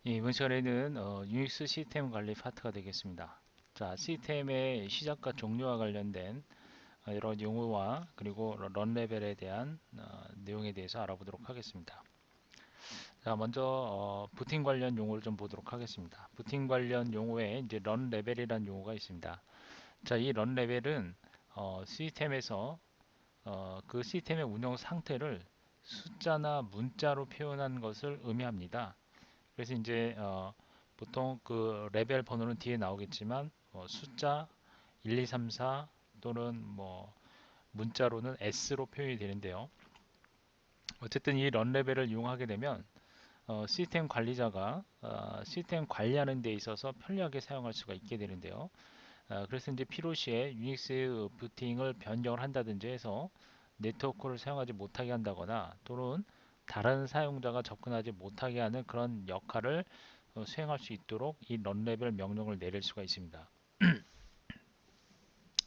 예, 이번 시간에는 유닉스 시스템 관리 파트가 되겠습니다. 자, 시스템의 시작과 종료와 관련된 여러 용어와 그리고 런 레벨에 대한 내용에 대해서 알아보도록 하겠습니다. 자, 먼저 부팅 관련 용어를 좀 보도록 하겠습니다. 부팅 관련 용어에 이제 런 레벨이라는 용어가 있습니다. 자, 이 런 레벨은 시스템에서 그 시스템의 운영 상태를 숫자나 문자로 표현한 것을 의미합니다. 그래서 이제 보통 그 레벨 번호는 뒤에 나오겠지만 숫자 1, 2, 3, 4 또는 뭐 문자로는 S로 표현이 되는데요. 어쨌든 이 런 레벨을 이용하게 되면 시스템 관리자가 시스템 관리하는 데 있어서 편리하게 사용할 수가 있게 되는데요. 그래서 이제 필요시에 유닉스 부팅을 변경을 한다든지 해서 네트워크를 사용하지 못하게 한다거나 또는 다른 사용자가 접근하지 못하게 하는 그런 역할을 수행할 수 있도록 이 런레벨 명령을 내릴 수가 있습니다.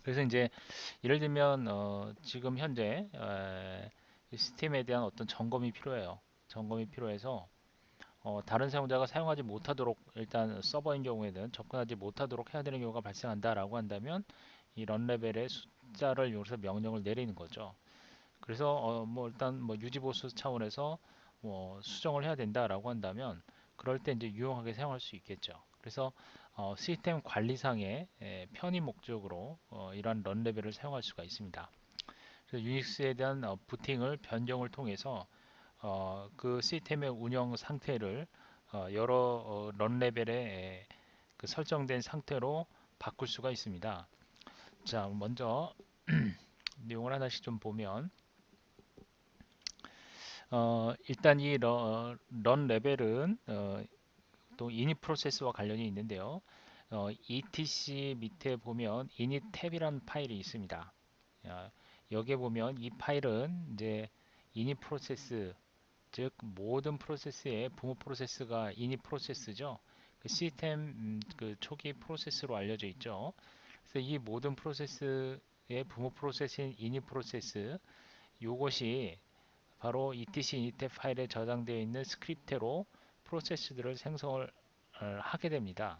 그래서 이제 예를 들면 지금 현재 시스템에 대한 어떤 점검이 필요해요. 점검이 필요해서 다른 사용자가 사용하지 못하도록 일단 서버인 경우에는 접근하지 못하도록 해야 되는 경우가 발생한다라고 한다면 이 런레벨의 숫자를 이용해서 명령을 내리는 거죠. 그래서 뭐 일단 뭐 유지보수 차원에서 뭐 수정을 해야 된다라고 한다면 그럴 때 이제 유용하게 사용할 수 있겠죠. 그래서 시스템 관리상의 편의 목적으로 이러한 런 레벨을 사용할 수가 있습니다. 그래서 유닉스에 대한 부팅을 변경을 통해서 그 시스템의 운영 상태를 여러 런 레벨의 그 설정된 상태로 바꿀 수가 있습니다. 자, 먼저 내용을 하나씩 좀 보면 일단 이 런 레벨은 또 init 프로세스와 관련이 있는데요. etc 밑에 보면 init 탭이라는 파일이 있습니다. 여기에 보면 이 파일은 이제 init 프로세스 즉 모든 프로세스의 부모 프로세스가 init 프로세스죠. 그 시스템 그 초기 프로세스로 알려져 있죠. 그래서 이 모든 프로세스의 부모 프로세스인 init 프로세스 이것이 바로 etc init 파일에 저장되어 있는 스크립트로 프로세스들을 생성을 하게 됩니다.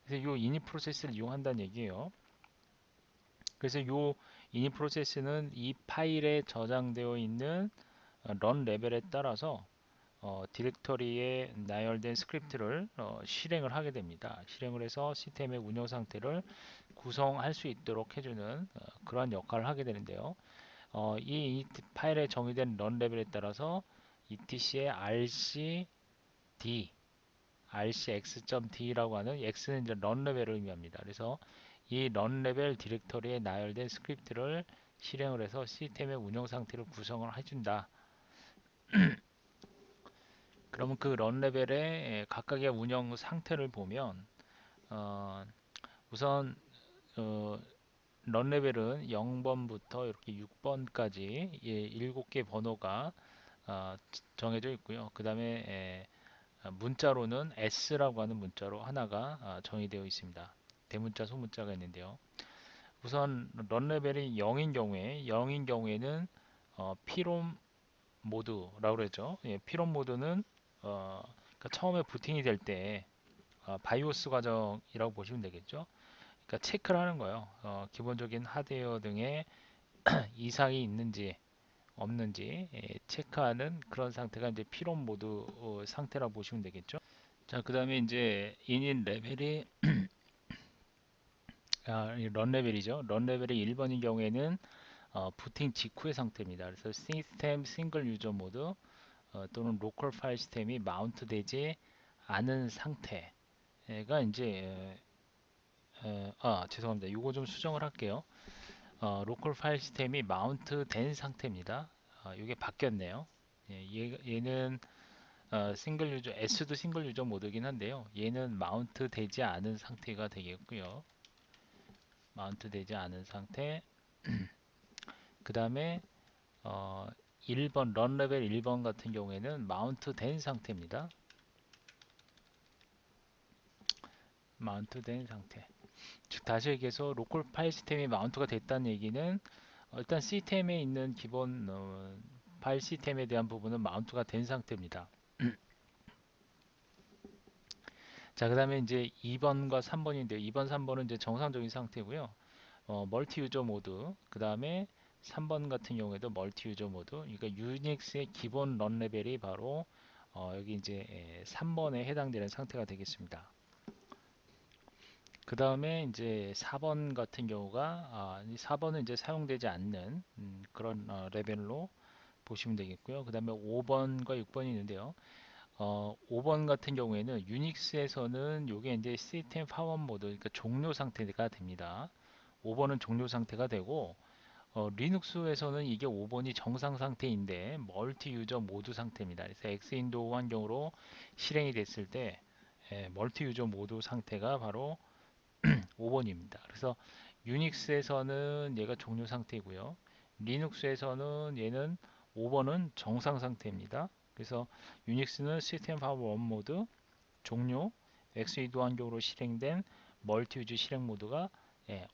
그래서 이 init 프로세스를 이용한다는 얘기예요. 그래서 이 init 프로세스는 이 파일에 저장되어 있는 런 레벨에 따라서 디렉터리에 나열된 스크립트를 실행을 하게 됩니다. 실행을 해서 시스템의 운영 상태를 구성할 수 있도록 해주는 그러한 역할을 하게 되는데요. 이 파일에 정의된 런 레벨에 따라서 etc의 rcd, rcx.d라고 하는 x는 이제 런 레벨을 의미합니다. 그래서 이 런 레벨 디렉터리에 나열된 스크립트를 실행을 해서 시스템의 운영 상태를 구성을 해준다. 그러면 그 런 레벨의 각각의 운영 상태를 보면 어, 우선 어, 런 레벨은 0번부터 이렇게 6번까지 7개 번호가 정해져 있고요. 그 다음에 문자로는 S라고 하는 문자로 하나가 정의되어 있습니다. 대문자, 소문자가 있는데요. 우선 런 레벨이 0인 경우에는 피롬 모드라고 그러죠. 예, 피롬 모드는 그러니까 처음에 부팅이 될 때 바이오스 과정이라고 보시면 되겠죠. 그러니까 체크를 하는 거예요. 기본적인 하드웨어 등의 이상이 있는지 없는지 체크하는 그런 상태가 이제 피롬 모드 상태라고 보시면 되겠죠. 자, 그 다음에 이제 인인 레벨이 런 레벨이죠. 런 레벨이 1번인 경우에는 부팅 직후의 상태입니다. 그래서 시스템 싱글 유저 모드 또는 로컬 파일 시스템이 마운트 되지 않은 상태가 이제 죄송합니다. 이거 좀 수정을 할게요. 로컬 파일 시스템이 마운트 된 상태입니다. 이게 바뀌었네요. 얘는 싱글 유저 S도 싱글 유저 모드긴 한데요. 얘는 마운트 되지 않은 상태가 되겠고요. 마운트 되지 않은 상태. 그 다음에 1번 런 레벨 1번 같은 경우에는 마운트 된 상태입니다. 마운트 된 상태. 즉 다시 얘기해서 로컬 파일 시스템이 마운트가 됐다는 얘기는 일단 시스템에 있는 기본 파일 시스템에 대한 부분은 마운트가 된 상태입니다. 자, 그 다음에 이제 2번과 3번인데요. 2번, 3번은 이제 정상적인 상태고요. 멀티 유저 모드, 그 다음에 3번 같은 경우에도 멀티 유저 모드. 그러니까 유닉스의 기본 런 레벨이 바로 여기 이제 3번에 해당되는 상태가 되겠습니다. 그 다음에 이제 4번 같은 경우가 이 4번은 이제 사용되지 않는 그런 레벨로 보시면 되겠고요. 그 다음에 5번과 6번이 있는데요. 5번 같은 경우에는 유닉스에서는 이게 이제 시스템 파원 모드, 그러니까 종료 상태가 됩니다. 5번은 종료 상태가 되고 리눅스에서는 이게 5번이 정상 상태인데 멀티 유저 모드 상태입니다. 그래서 엑스윈도우 환경으로 실행이 됐을 때 멀티 유저 모드 상태가 바로 5번입니다. 그래서 유닉스에서는 얘가 종료 상태이고요. 리눅스에서는 얘는 5번은 정상 상태입니다. 그래서 유닉스는 시스템 파워 1 모드 종료, 엑스윈도우 환경으로 실행된 멀티 유저 실행 모드가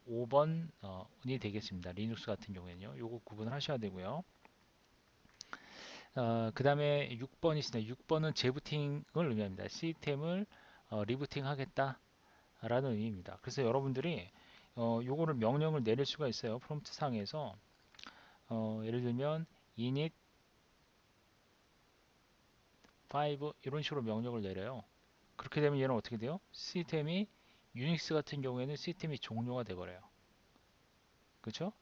5번이 되겠습니다. 리눅스 같은 경우에는요. 요거 구분을 하셔야 되고요. 그 다음에 6번이 있습니다. 6번은 재부팅을 의미합니다. 시스템을 리부팅 하겠다 라는 의미입니다. 그래서 여러분들이 요거를 명령을 내릴 수가 있어요. 프롬프트 상에서 예를 들면 init 5 이런 식으로 명령을 내려요. 그렇게 되면 얘는 어떻게 돼요? 시스템이 유닉스 같은 경우에는 시스템이 종료가 돼버려요. 그렇죠?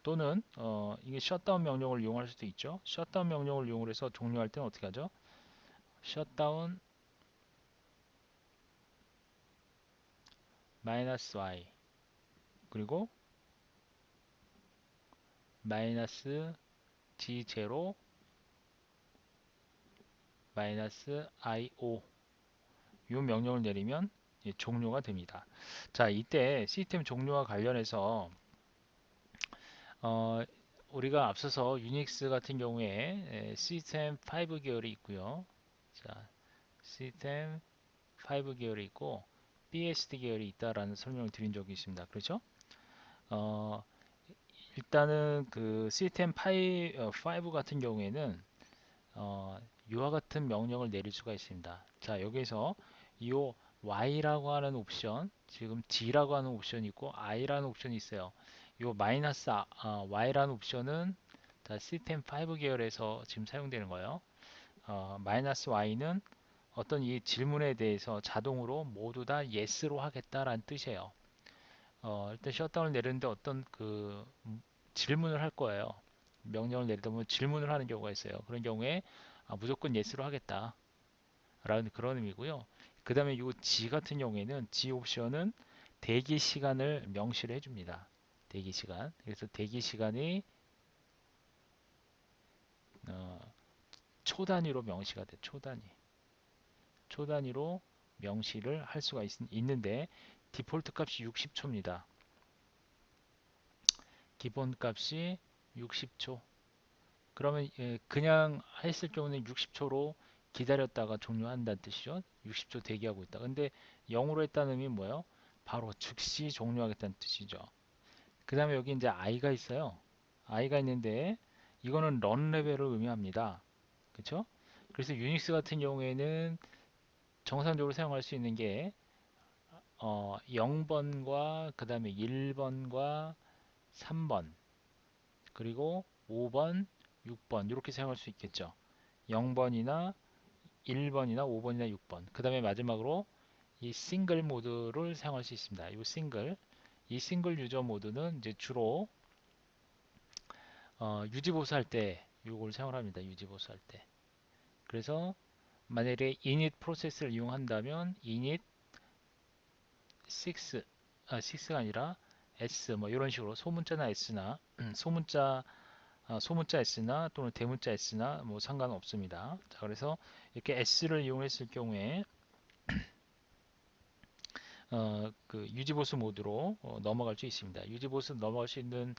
또는 이게 셧다운 명령을 이용할 수도 있죠. 셧다운 명령을 이용해서 종료할 때는 어떻게 하죠? 셧다운 -y 그리고 -g0 -io 이 명령을 내리면 종료가 됩니다. 자, 이때 시스템 종료와 관련해서 어, 우리가 앞서서 유닉스 같은 경우에 시스템 5 계열이 있고요. 자, 시스템 5 계열이 있고 BSD 계열이 있다라는 설명을 드린 적이 있습니다. 그렇죠? 어, 일단은 그 시스템 5 같은 경우에는 이와 같은 명령을 내릴 수가 있습니다. 자, 여기서 이 y라고 하는 옵션, 지금 g라고 하는 옵션이 있고 i라는 옵션이 있어요. 이 마이너스 y라는 옵션은 자, 시스템 5 계열에서 지금 사용되는 거예요. 마이너스 y는 어떤 이 질문에 대해서 자동으로 모두 다 yes로 하겠다라는 뜻이에요. 일단 셧다운을 내리는데 어떤 그 질문을 할 거예요. 명령을 내리다 보면 질문을 하는 경우가 있어요. 그런 경우에 무조건 yes로 하겠다 라는 그런 의미고요. 그 다음에 이 G 같은 경우에는 G 옵션은 대기 시간을 명시를 해줍니다. 대기 시간. 그래서 대기 시간이 어, 초 단위로 명시가 돼. 초 단위. 초 단위로 명시를 할 수가 있는데 디폴트 값이 60초입니다. 기본 값이 60초. 그러면 그냥 했을 경우는 60초로 기다렸다가 종료한다는 뜻이죠. 60초 대기하고 있다. 근데 0으로 했다는 의미는 뭐예요? 바로 즉시 종료하겠다는 뜻이죠. 그 다음에 여기 이제 i가 있어요. i가 있는데 이거는 런 레벨을 의미합니다. 그렇죠? 그래서 유닉스 같은 경우에는 정상적으로 사용할 수 있는 게 0번과 그 다음에 1번과 3번 그리고 5번, 6번 이렇게 사용할 수 있겠죠. 0번이나 1번이나 5번이나 6번. 그 다음에 마지막으로 이 싱글 모드를 사용할 수 있습니다. 이 싱글 유저 모드는 이제 주로 유지 보수할 때 이걸 사용을 합니다. 유지 보수할 때. 그래서 만약에 init 프로세스를 이용한다면 init 6, 6가 아니라 s 뭐 이런 식으로 소문자나 s나 소문자 s나 또는 대문자 s나 뭐 상관은 없습니다. 자, 그래서 이렇게 s를 이용했을 경우에 그 유지보수 모드로 넘어갈 수 있습니다. 유지보수 넘어갈 수 있는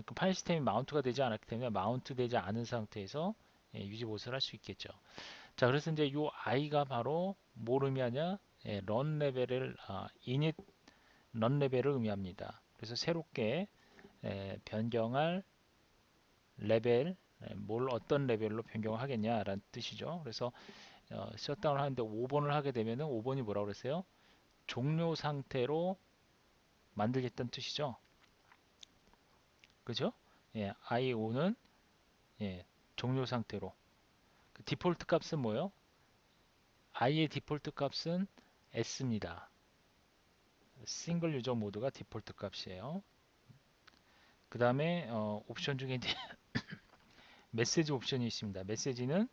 그 파일 시스템이 마운트가 되지 않았기 때문에 마운트 되지 않은 상태에서 유지보수를 할 수 있겠죠. 자, 그래서 이제 이 i가 바로 뭘 의미하냐? 런 레벨을 init 런 레벨을 의미합니다. 그래서 새롭게 변경할 레벨 뭘 어떤 레벨로 변경하겠냐라는 뜻이죠. 그래서 셧다운을 하는데 5번을 하게 되면은 5번이 뭐라고 그랬어요? 종료 상태로 만들겠다는 뜻이죠. 그죠? 예, IO는 예, 종료 상태로. 그 디폴트 값은 뭐예요? I의 디폴트 값은 S입니다. 싱글 유저 모드가 디폴트 값이에요. 그 다음에 옵션 중에 이제 메시지 옵션이 있습니다. 메시지는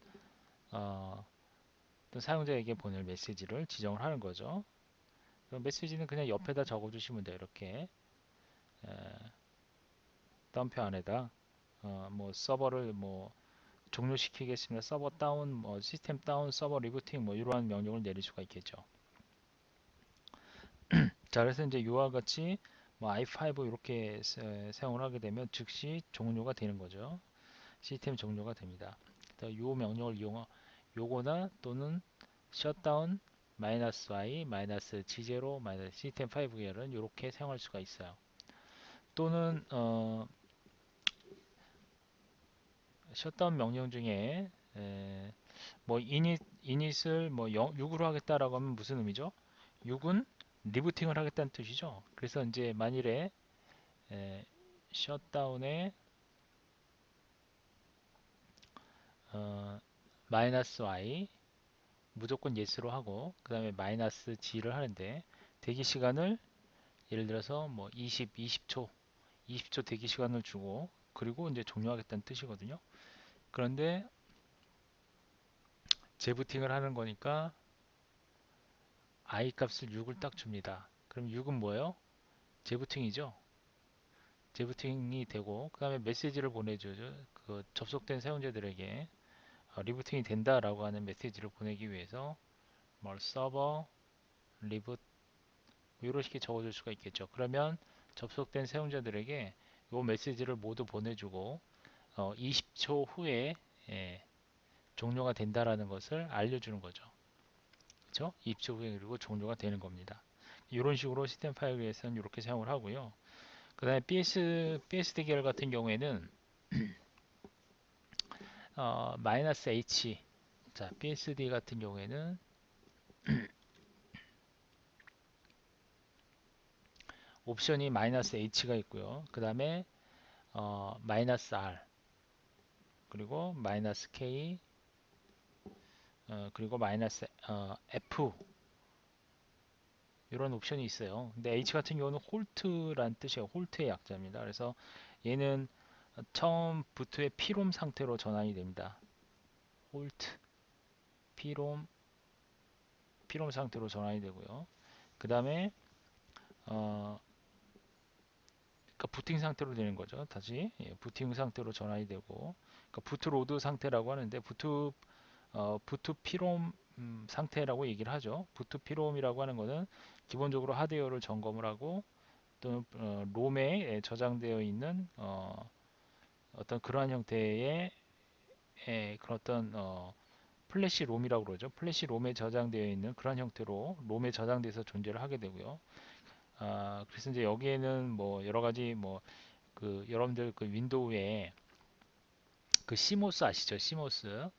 또 사용자에게 보낼 메시지를 지정을 하는 거죠. 그럼 메시지는 그냥 옆에다 적어주시면 돼요. 이렇게 다운표 안에다 뭐 서버를 뭐 종료시키겠습니다. 서버 다운, 뭐 시스템 다운, 서버 리부팅 뭐 이러한 명령을 내릴 수가 있겠죠. 자, 그래서 이제 이와 같이 뭐 i5 이렇게 사용을 하게 되면 즉시 종료가 되는 거죠. 시스템 종료가 됩니다. 이 명령을 요거나 또는 셧다운 마이너스 i 마이너스 g0 마이너스 시스템 5 계열은 이렇게 사용할 수가 있어요. 또는 셧다운 명령 중에 뭐 이닛을 뭐 6으로 하겠다라고 하면 무슨 의미죠? 6은 리부팅을 하겠다는 뜻이죠. 그래서 이제 만일에 셧다운에 마이너스 y 무조건 yes로 하고 그 다음에 마이너스 g를 하는데 대기 시간을 예를 들어서 뭐 20초 대기 시간을 주고 그리고 이제 종료하겠다는 뜻이거든요. 그런데 재부팅을 하는 거니까 i 값을 6을 딱 줍니다. 그럼 6은 뭐예요? 재부팅이죠. 재부팅이 되고 그 다음에 메시지를 보내줘요. 그 접속된 사용자들에게 리부팅이 된다라고 하는 메시지를 보내기 위해서 뭘 서버 리부트 이런 식의 적어줄 수가 있겠죠. 그러면 접속된 사용자들에게 이 메시지를 모두 보내주고 20초 후에 예, 종료가 된다라는 것을 알려주는 거죠. 그렇죠? 20초 후에 그리고 종료가 되는 겁니다. 이런 식으로 시스템 파일에서는 이렇게 사용을 하고요. 그 다음에 BSD 계열 같은 경우에는 마이너스 H 자 BSD 같은 경우에는 옵션이 마이너스 H가 있고요. 그 다음에 마이너스 R 그리고 마이너스 K 그리고 마이너스 F 이런 옵션이 있어요. 근데 H 같은 경우는 홀트란 뜻이에요. 홀트의 약자입니다. 그래서 얘는 처음 부트의 피롬 상태로 전환이 됩니다. 홀트 피롬 상태로 전환이 되고요. 그 다음에 그러니까 부팅 상태로 되는 거죠. 다시 부팅 상태로 전환이 되고 그러니까 부트 로드 상태라고 하는데 부트 피롬 상태라고 얘기를 하죠. 부트 피롬이라고 하는 것은 기본적으로 하드웨어를 점검을 하고 또는 롬에 저장되어 있는 어떤 그러한 형태의 그런 어떤 플래시 롬이라고 그러죠. 플래시 롬에 저장되어 있는 그런 형태로 롬에 저장돼서 존재를 하게 되고요. 그래서 이제 여기에는 뭐 여러 가지 뭐 그 여러분들 그 윈도우에 그 시모스 아시죠? 시모스.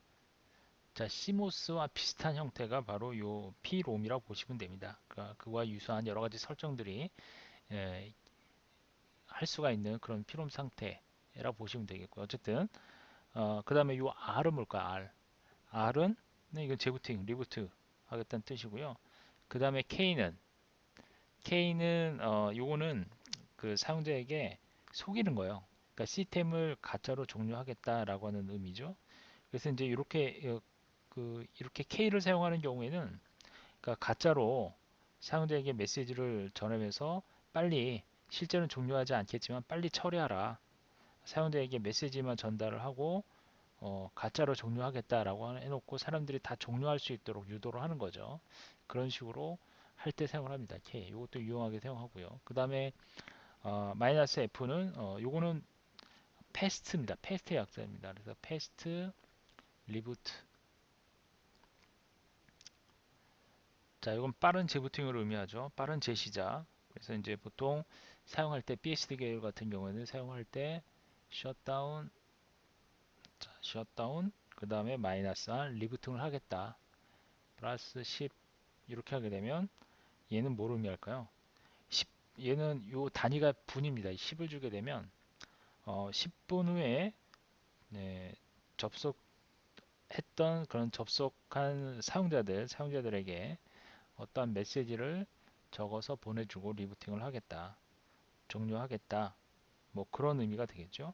자, 시모스와 비슷한 형태가 바로 요 P롬이라고 보시면 됩니다. 그러니까 그와 유사한 여러 가지 설정들이 예, 할 수가 있는 그런 P롬 상태라고 보시면 되겠고요. 어쨌든 그 다음에 요 R은 뭘까요? R은 네, 이건 재부팅, 리부트 하겠다는 뜻이고요. 그 다음에 K는 요거는 그 사용자에게 속이는 거예요. 그러니까 시스템을 가짜로 종료하겠다라고 하는 의미죠. 그래서 이제 이렇게 K를 사용하는 경우에는 그러니까 가짜로 사용자에게 메시지를 전하면서 빨리 실제는 종료하지 않겠지만 빨리 처리하라. 사용자에게 메시지만 전달을 하고 가짜로 종료하겠다라고 해놓고 사람들이 다 종료할 수 있도록 유도를 하는 거죠. 그런 식으로 할 때 사용을 합니다. K. 이것도 유용하게 사용하고요. 그 다음에 마이너스 F는 요거는 패스트입니다. 패스트의 약자입니다. 그래서 패스트 리부트. 자, 이건 빠른 재부팅을 의미하죠. 빠른 재시작. 그래서 이제 보통 사용할 때 BSD 계열 같은 경우에는 사용할 때 셧다운, 그 다음에 마이너스 R 리부팅을 하겠다. 플러스 10 이렇게 하게 되면 얘는 뭘 의미할까요? 10, 얘는 요 단위가 분입니다. 10을 주게 되면 10분 후에 네, 접속했던 그런 접속한 사용자들에게 어떠한 메시지를 적어서 보내주고 리부팅을 하겠다, 종료하겠다, 뭐 그런 의미가 되겠죠.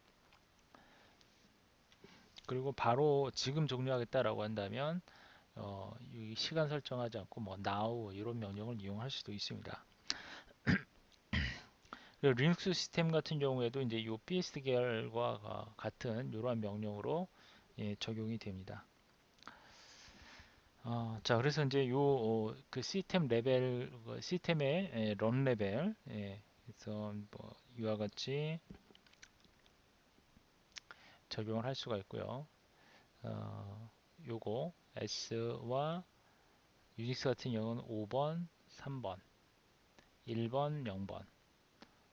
그리고 바로 지금 종료하겠다라고 한다면 이 시간 설정하지 않고 뭐 now 이런 명령을 이용할 수도 있습니다. 그리고 리눅스 시스템 같은 경우에도 이제 이 BSD 계열과 같은 이러한 명령으로 적용이 됩니다. 자, 그래서 이제 그 시스템 레벨, 시스템의 런 레벨, 그래서 뭐 이와 같이 적용을 할 수가 있고요. 요거 S와 유닉스 같은 경우는 5번, 3번, 1번, 0번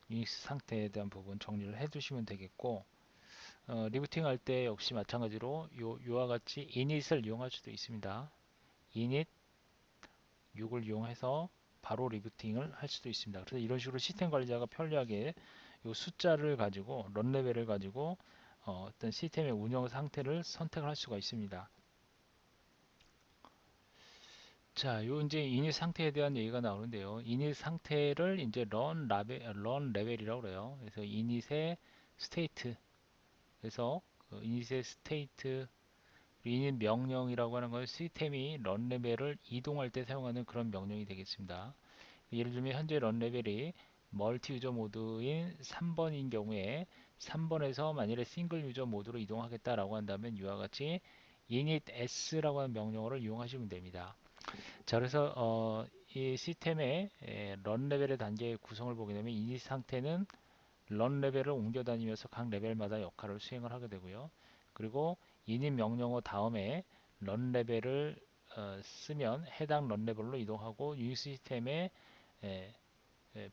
유닉스 상태에 대한 부분 정리를 해두시면 되겠고, 리부팅 할 때 역시 마찬가지로 요와 같이 init을 이용할 수도 있습니다. init 6을 이용해서 바로 리부팅을 할 수도 있습니다. 그래서 이런 식으로 시스템 관리자가 편리하게 요 숫자를 가지고 런 레벨을 가지고 어떤 시스템의 운영 상태를 선택을 할 수가 있습니다. 자, 요 이제 init 상태에 대한 얘기가 나오는데요. init 상태를 이제 런 레벨이라고 그래요. 그래서 init의 state, 그래서 그 init의 state init 명령이라고 하는 건 시스템이 런 레벨을 이동할 때 사용하는 그런 명령이 되겠습니다. 예를 들면 현재 런 레벨이 멀티 유저 모드인 3번인 경우에 3번에서 만일에 싱글 유저 모드로 이동하겠다라고 한다면 이와 같이 init s라고 하는 명령어를 이용하시면 됩니다. 자, 그래서 이 시스템의 런 레벨의 단계의 구성을 보게 되면 init 상태는 런 레벨을 옮겨 다니면서 각 레벨마다 역할을 수행을 하게 되고요. 그리고 init 명령어 다음에 런 레벨을 쓰면 해당 런 레벨로 이동하고 이 시스템의 에,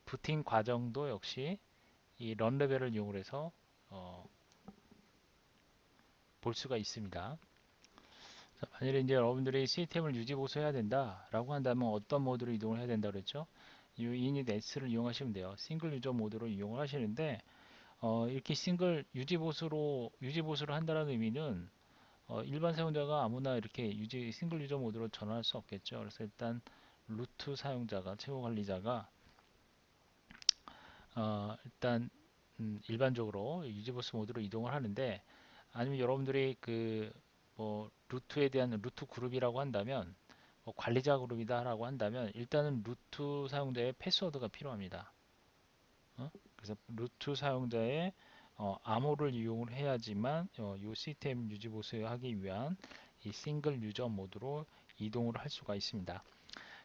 부팅 과정도 역시 이 런 레벨을 이용해서 볼 수가 있습니다. 자, 만일에 이제 여러분들이 시스템을 유지 보수해야 된다라고 한다면 어떤 모드로 이동을 해야 된다 그랬죠? 이 init s를 이용하시면 돼요. 싱글 유저 모드로 이용을 하시는데 이렇게 유지 보수를 한다는 의미는 일반 사용자가 아무나 이렇게 싱글 유저 모드로 전환할 수 없겠죠. 그래서 일단 루트 사용자가 최고 관리자가 일단 일반적으로 유지보스 모드로 이동을 하는데, 아니면 여러분들이 그 뭐 루트에 대한 루트 그룹이라고 한다면 뭐 관리자 그룹이다라고 한다면 일단은 루트 사용자의 패스워드가 필요합니다. 그래서 루트 사용자의 암호를 이용을 해야지만 이 시스템 유지 보수하기 위한 이 싱글 유저 모드로 이동을 할 수가 있습니다.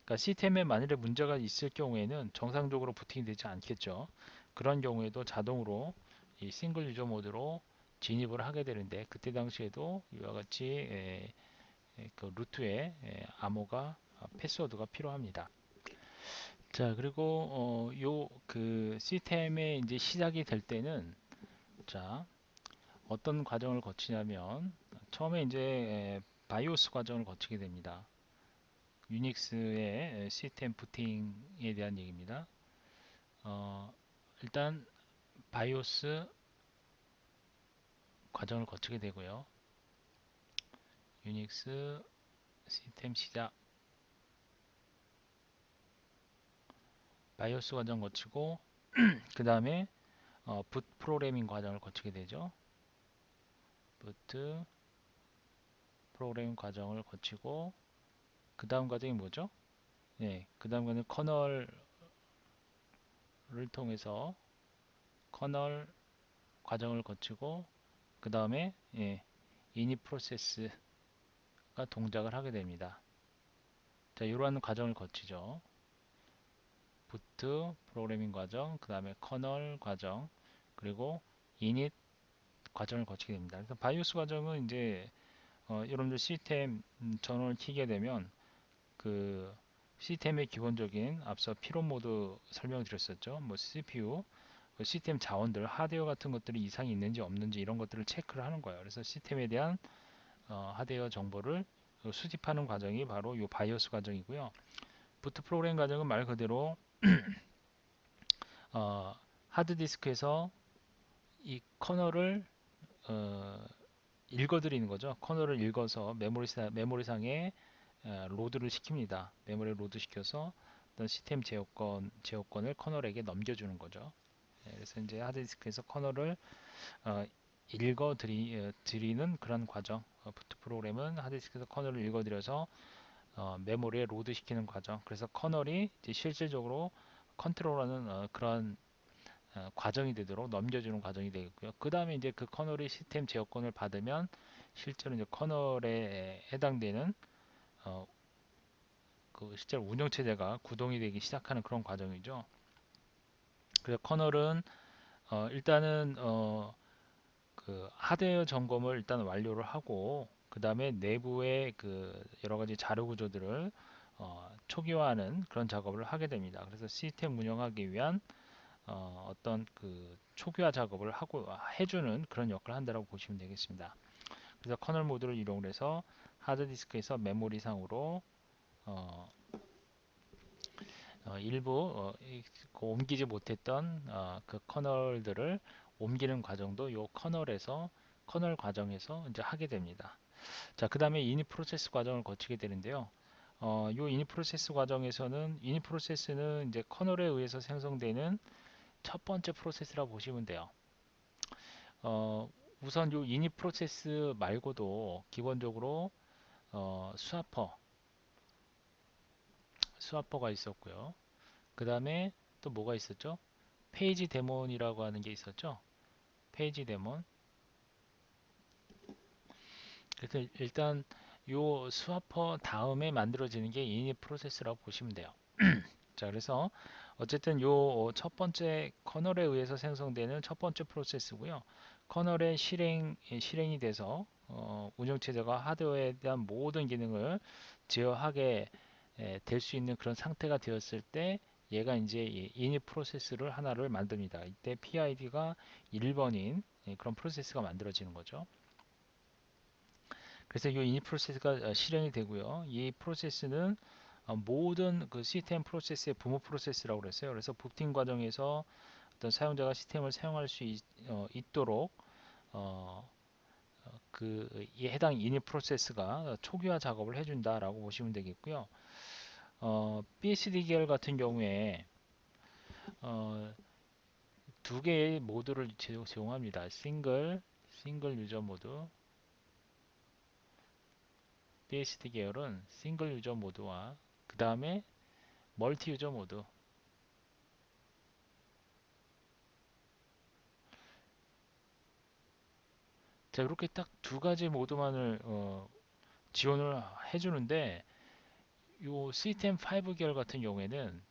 그러니까 시스템에 만일에 문제가 있을 경우에는 정상적으로 부팅이 되지 않겠죠. 그런 경우에도 자동으로 이 싱글 유저 모드로 진입을 하게 되는데, 그때 당시에도 이와 같이 그 루트에 암호가 패스워드가 필요합니다. 자, 그리고 요 그 시스템의 이제 시작이 될 때는 자, 어떤 과정을 거치냐면 처음에 이제 바이오스 과정을 거치게 됩니다. 유닉스의 시스템 부팅에 대한 얘기입니다. 일단 바이오스 과정을 거치게 되고요. 유닉스 시스템 시작, 바이오스 과정 거치고 그 다음에 붓 프로그래밍 과정을 거치게 되죠. 부트 프로그래밍 과정을 거치고 그 다음 과정이 뭐죠? 그 다음 과정은 커널을 통해서 커널 과정을 거치고 그 다음에 이닛 프로세스가 동작을 하게 됩니다. 자, 이러한 과정을 거치죠. 부트 프로그래밍 과정, 그 다음에 커널 과정, 그리고 이닛 과정을 거치게 됩니다. 그래서 바이오스 과정은 이제 여러분들 시스템 전원을 켜게 되면 그 시스템의 기본적인 앞서 피론 모드 설명드렸었죠. 뭐 CPU, 그 시스템 자원들, 하드웨어 같은 것들이 이상이 있는지 없는지 이런 것들을 체크를 하는 거예요. 그래서 시스템에 대한 하드웨어 정보를 수집하는 과정이 바로 이 바이오스 과정이고요. 부트 프로그램 과정은 말 그대로 어, 하드디스크에서 이 커널을 읽어드리는 거죠. 커널을 읽어서 메모리상에 로드를 시킵니다. 메모리 로드 시켜서 어떤 시스템 제어권을 커널에게 넘겨주는 거죠. 그래서 이제 하드디스크에서 커널을 어, 드리는 그런 과정. 부트 프로그램은 하드디스크에서 커널을 읽어드려서 메모리에 로드 시키는 과정. 그래서 커널이 이제 실질적으로 컨트롤하는 그런 과정이 되도록 넘겨주는 과정이 되겠고요. 그 다음에 이제 그 커널이 시스템 제어권을 받으면 실제로 이제 커널에 해당되는 어, 그 실제로 운영체제가 구동이 되기 시작하는 그런 과정이죠. 그래서 커널은 일단은 그 하드웨어 점검을 일단 완료를 하고 그 다음에 내부의 그 여러 가지 자료 구조들을 초기화하는 그런 작업을 하게 됩니다. 그래서 시스템 운영하기 위한 어떤 그 초기화 작업을 하고 해주는 그런 역할을 한다고 보시면 되겠습니다. 그래서 커널 모드를 이용을 해서 하드디스크에서 메모리상으로 어, 일부 그 옮기지 못했던 그 커널들을 옮기는 과정도 이 커널 과정에서 이제 하게 됩니다. 자, 그 다음에 이닛 프로세스 과정을 거치게 되는데요. 이 이닛 프로세스 과정에서는 이닛 프로세스는 이제 커널에 의해서 생성되는 첫 번째 프로세스라고 보시면 돼요. 어, 우선 이 이닛 프로세스 말고도 기본적으로 스와퍼가 있었고요. 그 다음에 또 뭐가 있었죠? 페이지 데몬이라고 하는 게 있었죠. 페이지 데몬. 그래서 일단 요 스와퍼 다음에 만들어지는 게 이닛 프로세스라고 보시면 돼요. 자, 그래서 어쨌든 요 첫 번째 커널에 의해서 생성되는 첫 번째 프로세스고요. 커널의 실행이 돼서 운영체제가 하드웨어에 대한 모든 기능을 제어하게 될 수 있는 그런 상태가 되었을 때 얘가 이제 이닛 프로세스를 하나를 만듭니다. 이때 PID가 1번인 그런 프로세스가 만들어지는 거죠. 그래서 이 이닛 프로세스가 실행이 되고요. 이 프로세스는 모든 그 시스템 프로세스의 부모 프로세스라고 그랬어요. 그래서 부팅 과정에서 어떤 사용자가 시스템을 사용할 수 있도록 어, 이 해당 이닛 프로세스가 초기화 작업을 해준다라고 보시면 되겠고요. BSD 계열 같은 경우에 어, 두 개의 모드를 제공합니다. 싱글 유저 모드. BSD 계열은 싱글 유저 모드와 그 다음에 멀티 유저 모드. 자, 이렇게 딱 두 가지 모드만을 지원을 해주는데 요 시스템 5 계열 같은 경우에는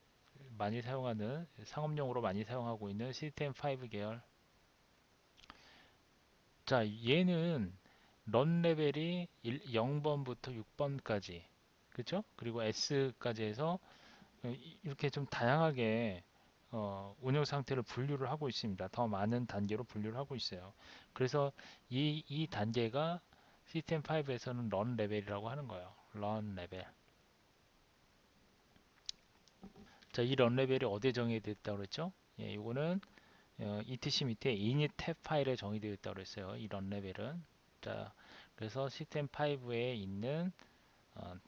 많이 사용하는 상업용으로 많이 사용하고 있는 시스템 5 계열. 자, 얘는 런 레벨이 0번부터 6번까지 그렇죠? 그리고 S까지 해서 이렇게 좀 다양하게 운영 상태를 분류를 하고 있습니다. 더 많은 단계로 분류를 하고 있어요. 그래서 이 단계가 시스템 5에서는 런 레벨이라고 하는 거예요. 런 레벨. 자, 이 런 레벨이 어디에 정의됐다고 그랬죠? 예, 이거는 etc 밑에 init 탭 파일에 정의되어 있다고 그랬어요. 이 런 레벨은. 자, 그래서 시스템 5에 있는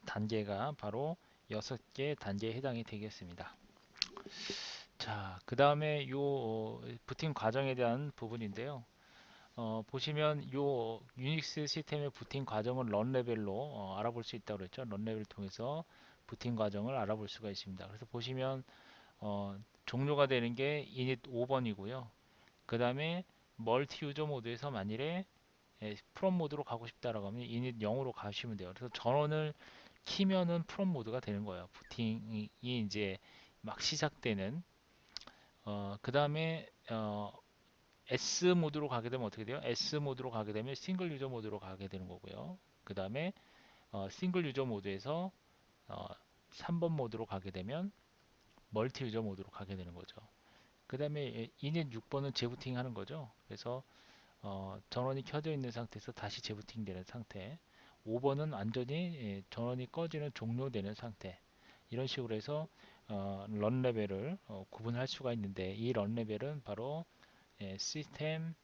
단계가 바로 6개 단계에 해당이 되겠습니다. 자, 그 다음에 요 부팅 과정에 대한 부분인데요. 보시면 요 유닉스 시스템의 부팅 과정을 런 레벨로 알아볼 수 있다고 그랬죠. 런 레벨을 통해서 부팅 과정을 알아볼 수가 있습니다. 그래서 보시면 종료가 되는 게 init 5번이고요. 그 다음에 멀티 유저 모드에서 만일에 프롬 모드로 가고 싶다라고 하면 init 0으로 가시면 돼요. 그래서 전원을 키면은 프롬 모드가 되는 거예요. 부팅이 이제 막 시작되는 그 다음에 S 모드로 가게 되면 어떻게 돼요? S 모드로 가게 되면 싱글 유저 모드로 가게 되는 거고요. 그 다음에 싱글 유저 모드에서 어, 3번 모드로 가게 되면 멀티 유저 모드로 가게 되는 거죠. 그 다음에 init 6번은 재부팅 하는 거죠. 그래서 전원이 켜져 있는 상태에서 다시 재부팅 되는 상태. 5번은 완전히 전원이 꺼지는 종료되는 상태. 이런 식으로 해서 런 레벨을 구분할 수가 있는데, 이 런 레벨은 바로 시스템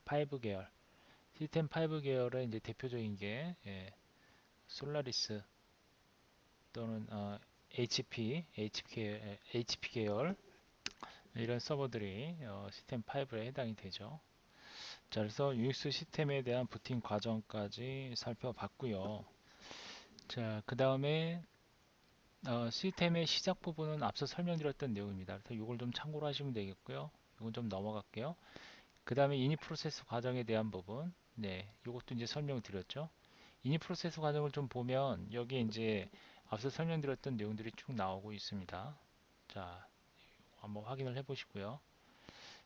5 계열, 시스템 5 계열의 이제 대표적인 게 솔라리스 또는 HP 계열 이런 서버들이 시스템 5에 해당이 되죠. 자, 그래서 유닉스 시스템에 대한 부팅 과정까지 살펴봤고요. 자, 그 다음에 시스템의 시작 부분은 앞서 설명드렸던 내용입니다. 그래서 이걸 좀 참고로 하시면 되겠고요. 이건 좀 넘어갈게요. 그 다음에 이니 프로세스 과정에 대한 부분, 네, 이것도 이제 설명드렸죠. 이니 프로세스 과정을 좀 보면 여기에 이제 앞서 설명드렸던 내용들이 쭉 나오고 있습니다. 자, 한번 확인을 해보시고요.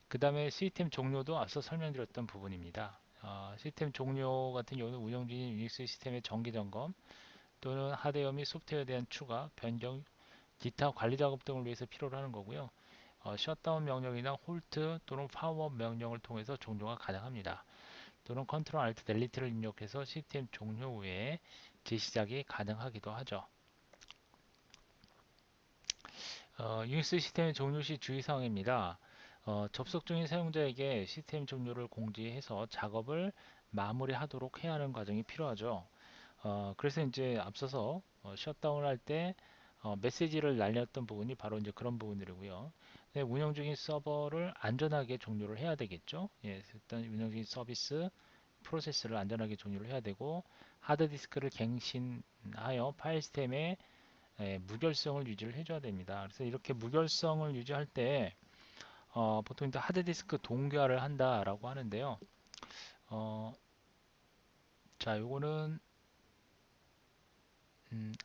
그 다음에 시스템 종료도 앞서 설명드렸던 부분입니다. 시스템 종료 같은 경우는 운영 중인 유닉스 시스템의 정기 점검 또는 하드웨어 및 소프트웨어에 대한 추가, 변경, 기타 관리 작업 등을 위해서 필요로 하는 거고요. 셧다운 명령이나 홀트 또는 파워업 명령을 통해서 종료가 가능합니다. 또는 컨트롤 알트 델리트를 입력해서 시스템 종료 후에 재시작이 가능하기도 하죠. 유닉스 시스템의 종료 시 주의사항입니다. 접속 중인 사용자에게 시스템 종료를 공지해서 작업을 마무리하도록 해야 하는 과정이 필요하죠. 그래서 이제 앞서서 셧다운을 할 때 메시지를 날렸던 부분이 바로 이제 그런 부분들이고요. 네, 운영 중인 서버를 안전하게 종료를 해야 되겠죠. 예, 일단 운영 중인 서비스 프로세스를 안전하게 종료를 해야 되고, 하드디스크를 갱신하여 파일 시스템의 무결성을 유지를 해줘야 됩니다. 그래서 이렇게 무결성을 유지할 때 보통 이제 하드디스크 동기화를 한다라고 하는데요. 어, 자, 요거는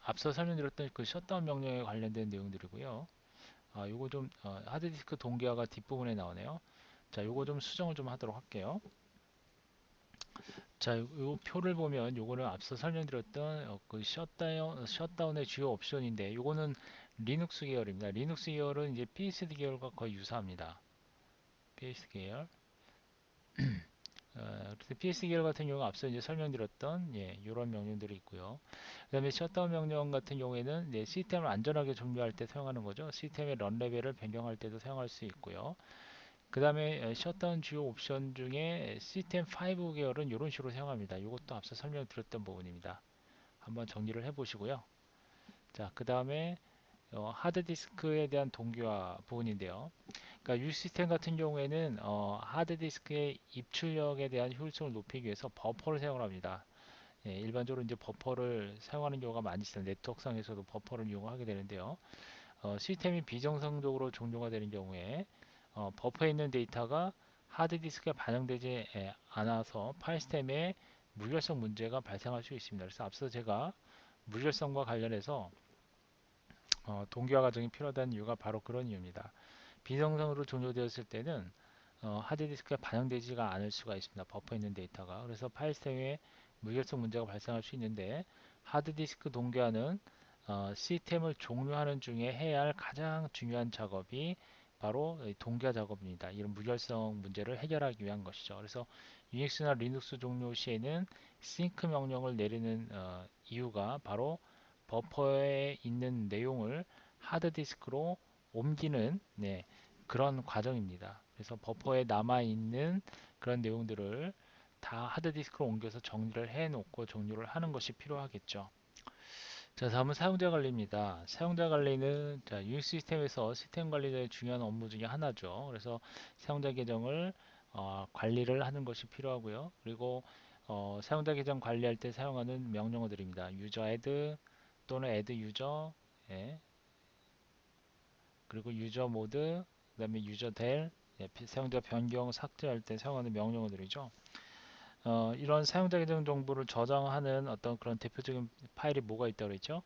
앞서 설명드렸던 그 셧다운 명령에 관련된 내용들이고요. 요거 좀 하드디스크 동기화가 뒷부분에 나오네요. 자, 요거 좀 수정을 좀 하도록 할게요. 자, 요 표를 보면 요거는 앞서 설명드렸던 그 셧다운의 주요 옵션인데, 요거는 리눅스 계열입니다. 리눅스 계열은 이제 PSD 계열과 거의 유사합니다. PSD 계열. 그래서 PS 계열 같은 경우 앞서 이제 설명드렸던 이런 명령들이 있고요. 그 다음에 셧다운 명령 같은 경우에는 시스템을 안전하게 종료할 때 사용하는 거죠. 시스템의 런 레벨을 변경할 때도 사용할 수 있고요. 그 다음에 셧다운 주요 옵션 중에 시스템 5 계열은 이런 식으로 사용합니다. 이것도 앞서 설명드렸던 부분입니다. 한번 정리를 해보시고요. 자, 그 다음에 하드디스크에 대한 동기화 부분인데요. 그러니까 U 시스템 같은 경우에는 하드디스크의 입출력에 대한 효율성을 높이기 위해서 버퍼를 사용을 합니다. 일반적으로 이제 버퍼를 사용하는 경우가 많이 있어요. 네트워크상에서도 버퍼를 이용하게 되는데요. 시스템이 비정상적으로 종료가 되는 경우에 버퍼에 있는 데이터가 하드디스크에 반영되지 않아서 파일 시스템에 무결성 문제가 발생할 수 있습니다. 그래서 앞서 제가 무결성과 관련해서 동기화 과정이 필요하다는 이유가 바로 그런 이유입니다. 비정상으로 종료되었을 때는 하드디스크에 반영되지가 않을 수가 있습니다. 버퍼에 있는 데이터가. 그래서 파일 시스템에 무결성 문제가 발생할 수 있는데, 하드디스크 동기화는 시스템을 종료하는 중에 해야 할 가장 중요한 작업이 바로 동기화 작업입니다. 이런 무결성 문제를 해결하기 위한 것이죠. 그래서 유닉스나 리눅스 종료 시에는 싱크 명령을 내리는 이유가 바로 버퍼에 있는 내용을 하드디스크로 옮기는 그런 과정입니다. 그래서 버퍼에 남아있는 그런 내용들을 다 하드디스크로 옮겨서 정리를 해놓고 종료를 하는 것이 필요하겠죠. 자, 다음은 사용자 관리입니다. 사용자 관리는 유닉스 시스템에서 시스템 관리자의 중요한 업무 중에 하나죠. 그래서 사용자 계정을 관리를 하는 것이 필요하고요. 그리고 사용자 계정 관리할 때 사용하는 명령어들입니다. 유저 애드 또는 애드 유저, 그리고 유저 모드, 그 다음에 유저 델, 사용자 변경 삭제할 때 사용하는 명령어들이죠. 이런 사용자 계정 정보를 저장하는 어떤 그런 대표적인 파일이 뭐가 있다고 그랬죠?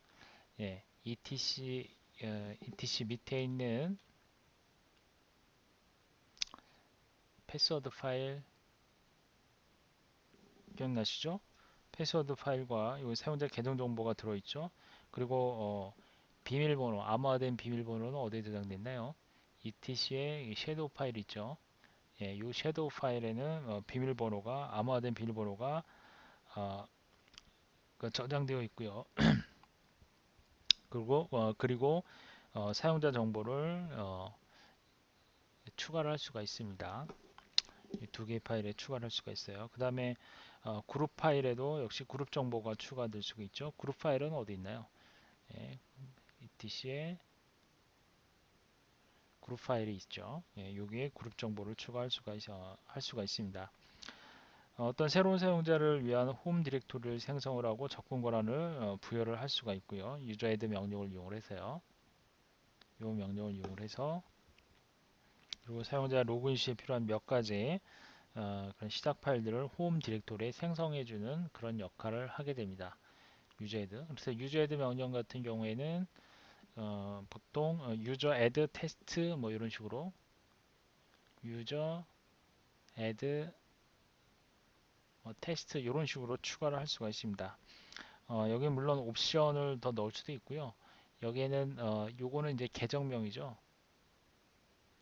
etc 밑에 있는 패스워드 파일 기억나시죠? 패스워드 파일과 이 사용자 계정 정보가 들어있죠. 그리고 비밀번호, 암호화된 비밀번호는 어디에 저장됐나요? etc의 섀도우 파일 있죠. 이 섀도우 파일에는 비밀번호가 암호화된 비밀번호가 어, 저장되어 있고요. 그리고 사용자 정보를 추가를 할 수가 있습니다. 이 두 개의 파일에 추가를 할 수가 있어요. 그 다음에 그룹 파일에도 역시 그룹 정보가 추가될 수가 있죠. 그룹 파일은 어디 있나요? 예, etc에 그룹 파일이 있죠. 예, 여기에 그룹 정보를 추가할 할 수가 있습니다. 어떤 새로운 사용자를 위한 홈 디렉토리를 생성을 하고 접근 권한을 부여를 할 수가 있고요. 유저 애드 명령을 이용을 해서요. 이 명령을 이용을 해서 그리고 사용자 로그인 시에 필요한 몇 가지 그런 시작 파일들을 홈 디렉토리에 생성해주는 그런 역할을 하게 됩니다. 유저 애드. 그래서 유저 애드 명령 같은 경우에는 보통 유저 애드 테스트 뭐 이런 식으로 유저 애드 테스트 이런 식으로 추가를 할 수가 있습니다. 여기 물론 옵션을 더 넣을 수도 있고요. 여기에는 요거는 이제 계정명이죠.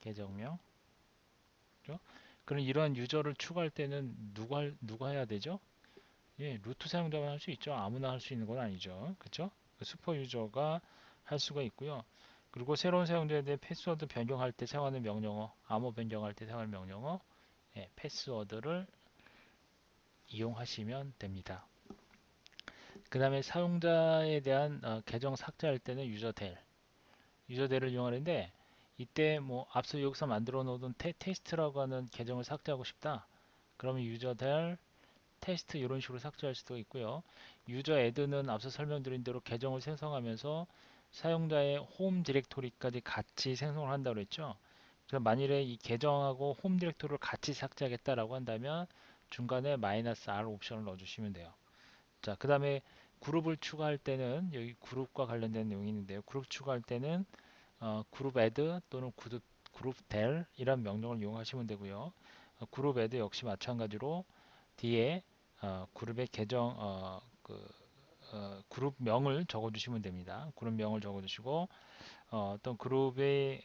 계정명. 그죠? 그럼 이런 유저를 추가할 때는 누가 해야 되죠? 예, 루트 사용자만 할 수 있죠. 아무나 할 수 있는 건 아니죠. 그렇죠? 슈퍼 유저가 할 수가 있고요. 그리고 새로운 사용자에 대해 패스워드 변경할 때 사용하는 명령어, 암호 변경할 때 사용하는 명령어, 예, 패스워드를 이용하시면 됩니다. 그 다음에 사용자에 대한 계정 삭제할 때는 유저델을 이용하는데 이때 뭐 앞서 여기서 만들어 놓은 테스트라고 하는 계정을 삭제하고 싶다. 그러면 유저델 테스트 이런 식으로 삭제할 수도 있고요. 유저 애드는 앞서 설명드린 대로 계정을 생성하면서 사용자의 홈 디렉토리까지 같이 생성을 한다고 그랬죠. 그럼 만일에 이 계정하고 홈 디렉토리를 같이 삭제하겠다라고 한다면 중간에 -R 옵션을 넣어주시면 돼요. 자, 그 다음에 그룹을 추가할 때는 여기 그룹과 관련된 내용이 있는데요. 그룹 추가할 때는 그룹 애드 또는 그룹 델 이란 명령을 이용하시면 되고요. 그룹 애드 역시 마찬가지로 뒤에 그룹의 계정 그룹명을 적어주시면 됩니다. 그룹명을 적어주시고 어떤 그룹의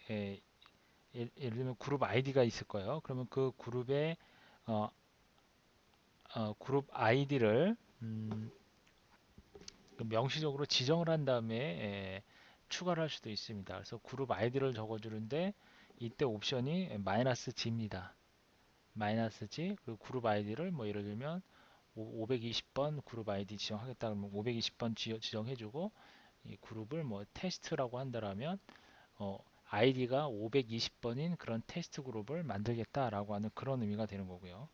예를 들면 그룹 아이디가 있을 거예요. 그러면 그 그룹의 어, 그룹 아이디를 명시적으로 지정을 한 다음에 추가를 할 수도 있습니다. 그래서 그룹 아이디를 적어주는데 이때 옵션이 -g입니다. -g 그리고 그룹 아이디를 뭐 예를 들면 520번 그룹 아이디 지정하겠다 그러면 520번 지정해주고 이 그룹을 뭐 테스트라고 한다라면 아이디가 520번인 그런 테스트 그룹을 만들겠다라고 하는 그런 의미가 되는 거고요.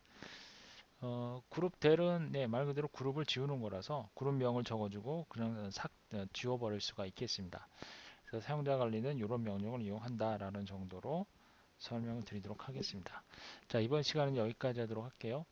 그룹 델은 네, 말 그대로 그룹을 지우는 거라서 그룹명을 적어주고 그냥 지워버릴 수가 있겠습니다. 그래서 사용자 관리는 이런 명령을 이용한다라는 정도로 설명을 드리도록 하겠습니다. 자, 이번 시간은 여기까지 하도록 할게요.